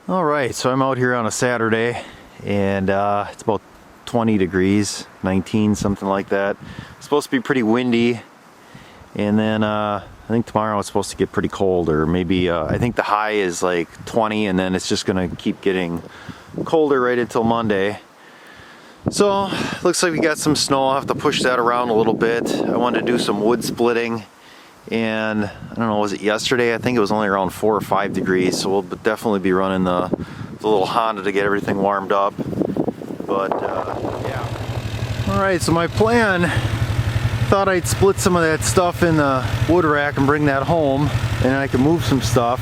All right, so I'm out here on a Saturday, and it's about 20 degrees, 19, something like that. It's supposed to be pretty windy, and then I think tomorrow it's supposed to get pretty cold, or maybe I think the high is like 20, and then it's just gonna keep getting colder right until Monday. So looks like we got some snow. I'll have to push that around a little bit. I wanted to do some wood splitting, and I don't know, was it yesterday? I think it was only around 4 or 5 degrees, so we'll definitely be running the little Honda to get everything warmed up. But yeah. All right, so my plan, thought I'd split some of that stuff in the wood rack and bring that home, and I could move some stuff,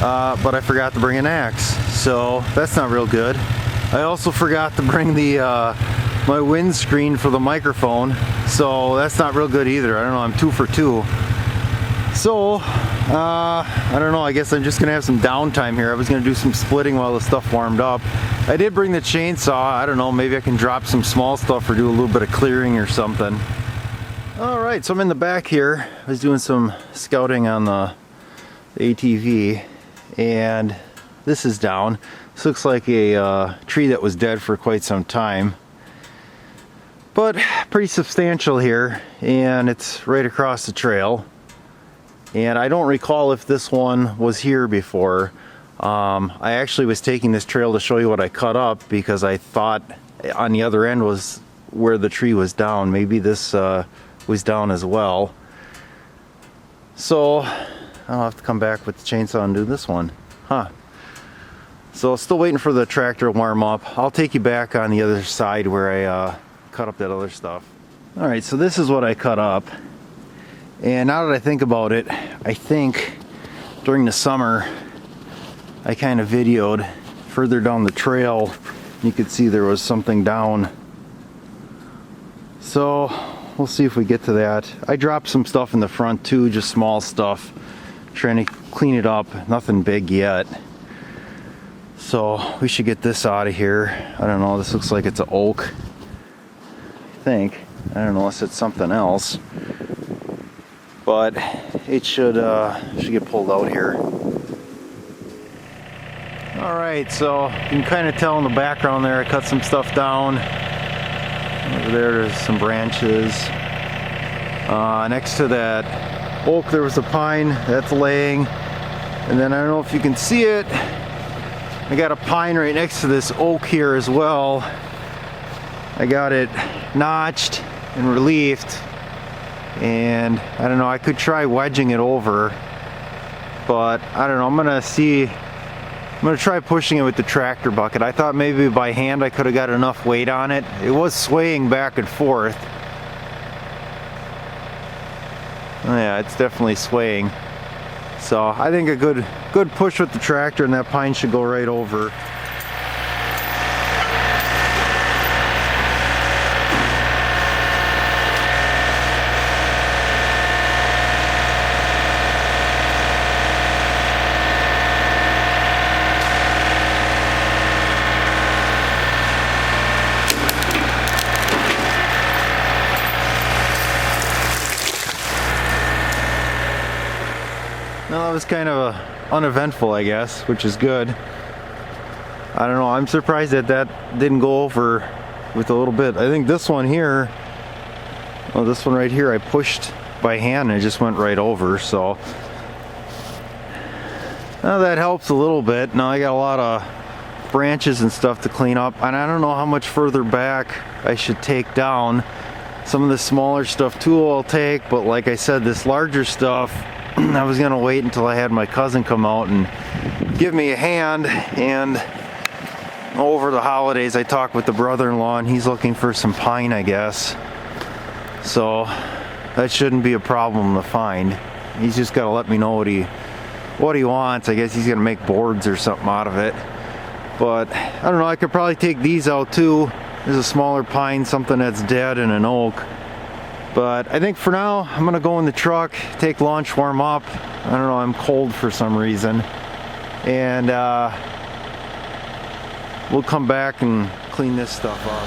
but I forgot to bring an axe, so that's not real good. I also forgot to bring the my windscreen for the microphone, so that's not real good either. I don't know, I'm 2 for 2. So I don't know, I guess I'm just gonna have some downtime here. I was gonna do some splitting while the stuff warmed up. I did bring the chainsaw. I don't know, maybe I can drop some small stuff or do a little bit of clearing or something. All right, so I'm in the back here. I was doing some scouting on the ATV, and this is down. This looks like a tree that was dead for quite some time, but pretty substantial here, and it's right across the trail. And I don't recall if this one was here before. I actually was taking this trail to show you what I cut up, because I thought on the other end was where the tree was down. Maybe this was down as well. So I'll have to come back with the chainsaw and do this one. So still waiting for the tractor to warm up. I'll take you back on the other side where I cut up that other stuff. All right, so this is what I cut up. And now that I think about it, I think during the summer I kind of videoed further down the trail. You could see there was something down. So we'll see if we get to that. I dropped some stuff in the front too, just small stuff, trying to clean it up. Nothing big yet. So we should get this out of here. I don't know, this looks like it's an oak, I think. I don't know, unless it's something else. But it should get pulled out here. All right, so you can kind of tell in the background there, I cut some stuff down. Over there's some branches. Next to that oak there was a pine that's laying. And then I don't know if you can see it, I got a pine right next to this oak here as well. I got it notched and relieved. And I don't know, I could try wedging it over, but I don't know, I'm gonna try pushing it with the tractor bucket. I thought maybe by hand I could have got enough weight on it. It was swaying back and forth. Oh yeah, it's definitely swaying. So I think a good push with the tractor and that pine should go right over. Well, that was kind of uneventful, I guess, which is good. I don't know, I'm surprised that didn't go over with a little bit. I think this one here, well, this one right here, I pushed by hand and it just went right over, so now that helps a little bit. Now I got a lot of branches and stuff to clean up, and I don't know how much further back I should take down. Some of the smaller stuff too I'll take, but like I said, this larger stuff I was gonna wait until I had my cousin come out and give me a hand. And over the holidays I talked with the brother-in-law, and he's looking for some pine, I guess, so that shouldn't be a problem to find. He's just got to let me know what he wants. I guess he's gonna make boards or something out of it, but I don't know, I could probably take these out too. There's a smaller pine, something that's dead, and an oak. But I think for now, I'm gonna go in the truck, take lunch, warm up. I don't know, I'm cold for some reason. And we'll come back and clean this stuff up.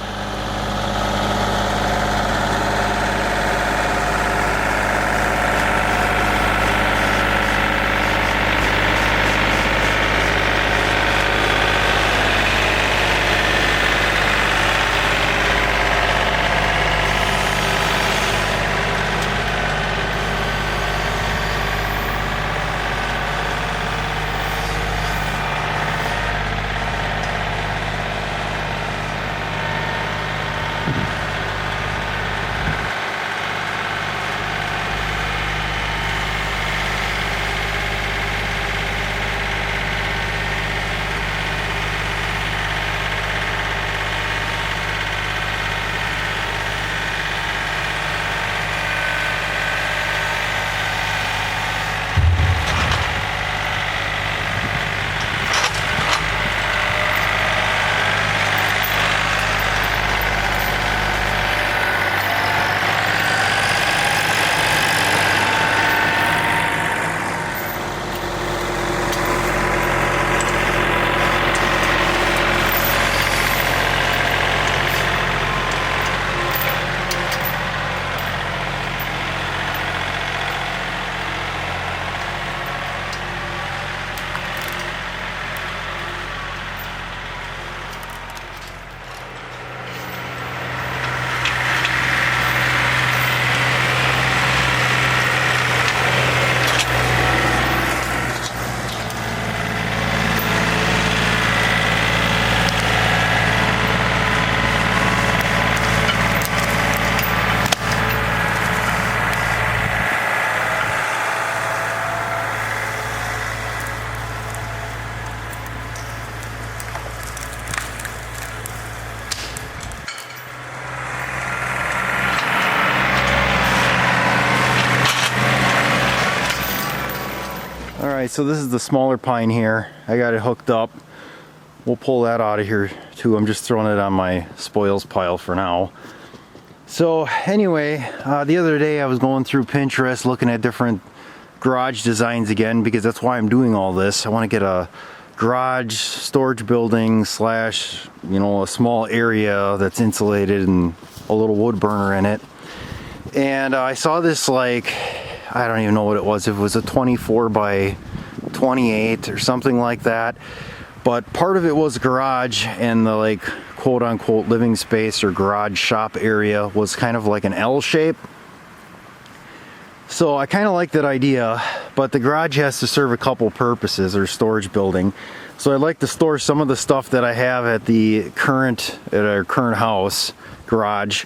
so this is the smaller pine here. I got it hooked up. We'll pull that out of here too. I'm just throwing it on my spoils pile for now. So anyway, the other day I was going through Pinterest looking at different garage designs again, because that's why I'm doing all this. I want to get a garage storage building slash, you know, a small area that's insulated and a little wood burner in it. And I saw this, like, I don't even know what it was. If it was a 24 by 28 or something like that. But part of it was garage, and the, like, quote unquote living space or garage shop area was kind of like an L shape. So I kind of like that idea, but the garage has to serve a couple purposes, or storage building. So I'd like to store some of the stuff that I have at our current house garage.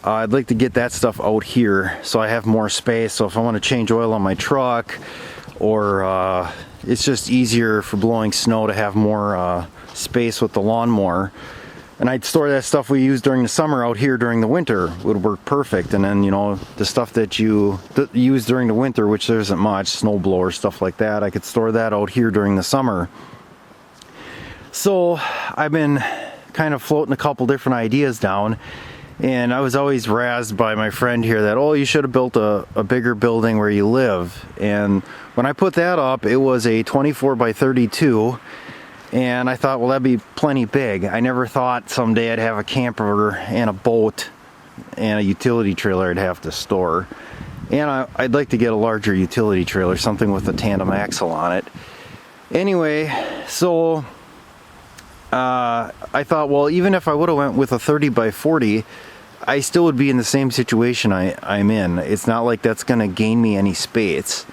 I'd like to get that stuff out here so I have more space. So if I want to change oil on my truck, or it's just easier for blowing snow to have more space with the lawnmower. And I'd store that stuff we use during the summer out here during the winter. Would work perfect. And then, you know, the stuff that you use during the winter, which there isn't much, snow blower, stuff like that, I could store that out here during the summer. So I've been kind of floating a couple different ideas down. And I was always razzed by my friend here that, oh, you should have built a bigger building where you live. And when I put that up, it was a 24 by 32. And I thought, well, that'd be plenty big. I never thought someday I'd have a camper and a boat and a utility trailer I'd have to store. And I'd like to get a larger utility trailer, something with a tandem axle on it. Anyway, so I thought, well, even if I would have went with a 30 by 40, I still would be in the same situation I'm in. It's not like that's going to gain me any space,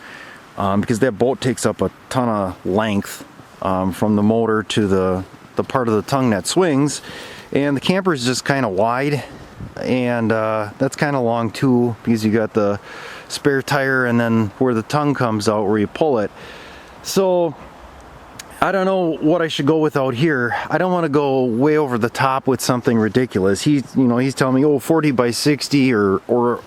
because that boat takes up a ton of length from the motor to the part of the tongue that swings, and the camper is just kind of wide, and that's kind of long too, because you got the spare tire and then where the tongue comes out where you pull it. So I don't know what I should go with out here. I don't want to go way over the top with something ridiculous. He's telling me, oh, 40 by 60 or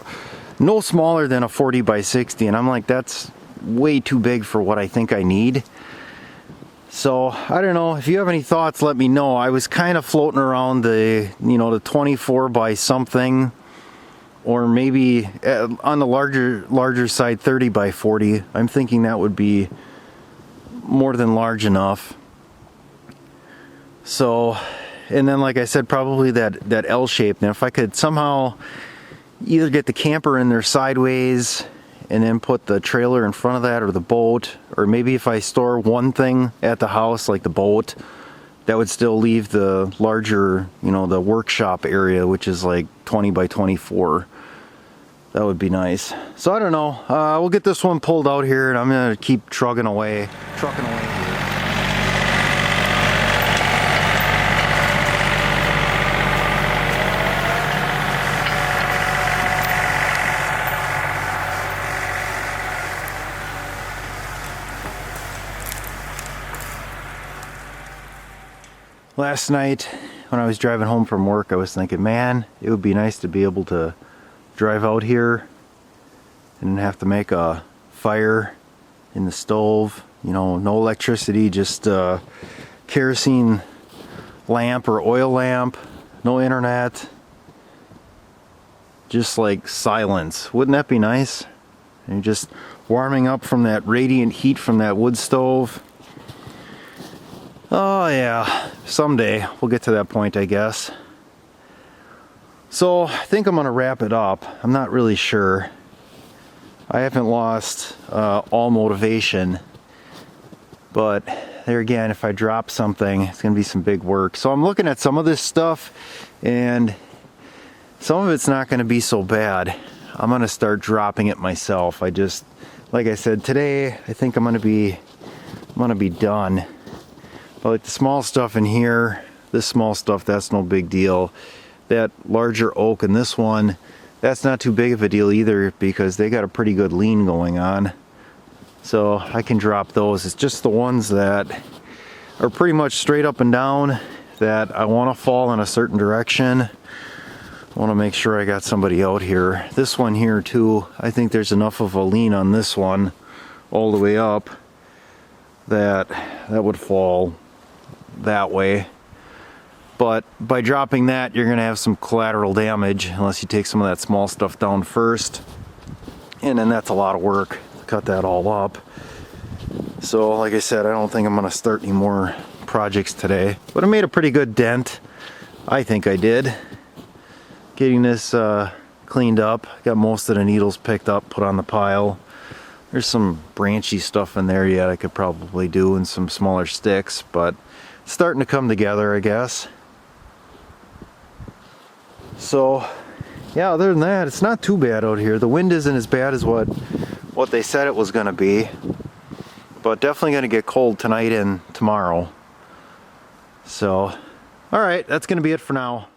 no smaller than a 40 by 60. And I'm like, that's way too big for what I think I need. So I don't know. If you have any thoughts, let me know. I was kind of floating around the 24 by something, or maybe on the larger side, 30 by 40. I'm thinking that would be more than large enough. So, and then like I said, probably that L shape. Now if I could somehow either get the camper in there sideways and then put the trailer in front of that, or the boat, or maybe if I store one thing at the house like the boat, that would still leave the larger, the workshop area, which is like 20 by 24. That would be nice. So I don't know. We'll get this one pulled out here, and I'm gonna keep trucking away here. Last night, when I was driving home from work, I was thinking, man, it would be nice to be able to drive out here and have to make a fire in the stove. No electricity, just kerosene lamp or oil lamp, no internet, just like silence. Wouldn't that be nice? And you're just warming up from that radiant heat from that wood stove. Oh yeah, someday we'll get to that point, I guess. So I think I'm gonna wrap it up. I'm not really sure. I haven't lost all motivation, but there again, if I drop something, it's gonna be some big work. So I'm looking at some of this stuff, and some of it's not gonna be so bad. I'm gonna start dropping it myself. Like I said, today I think I'm gonna be done. But like the small stuff in here, this small stuff, that's no big deal. That larger oak and this one, that's not too big of a deal either, because they got a pretty good lean going on. So I can drop those. It's just the ones that are pretty much straight up and down that I want to fall in a certain direction. I want to make sure I got somebody out here. This one here too, I think there's enough of a lean on this one all the way up that would fall that way. But by dropping that, you're gonna have some collateral damage unless you take some of that small stuff down first. And then that's a lot of work to cut that all up. So like I said, I don't think I'm gonna start any more projects today. But I made a pretty good dent. I think I did. Getting this cleaned up. Got most of the needles picked up, put on the pile. There's some branchy stuff in there yet I could probably do, and some smaller sticks, but it's starting to come together, I guess. So yeah, other than that, it's not too bad out here. The wind isn't as bad as what they said it was gonna be, but definitely gonna get cold tonight and tomorrow. So all right, that's gonna be it for now.